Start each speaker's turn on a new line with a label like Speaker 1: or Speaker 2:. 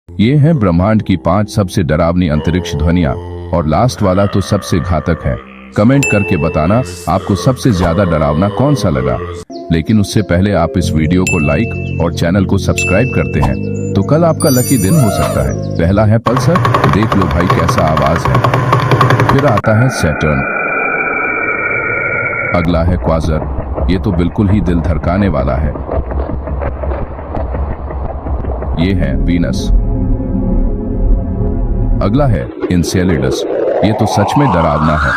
Speaker 1: ये हैं ब्रह्मांड की 5 सबसे डरावनी अंतरिक्ष ध्वनियाँ और लास्ट वाला तो सबसे घातक है। कमेंट करके बताना आपको सबसे ज्यादा डरावना कौन सा लगा। लेकिन उससे पहले आप इस वीडियो को लाइक और चैनल को सब्सक्राइब करते हैं तो कल आपका लकी दिन हो सकता है। पहला है पल्सर, देख लो भाई कैसा आवाज है। फिर आता है सैटर्न, अगला है क्वाजर, ये तो बिल्कुल ही दिल धड़काने वाला है। ये है वीनस, अगला है इंसेलेडस, ये तो सच में डरावना है।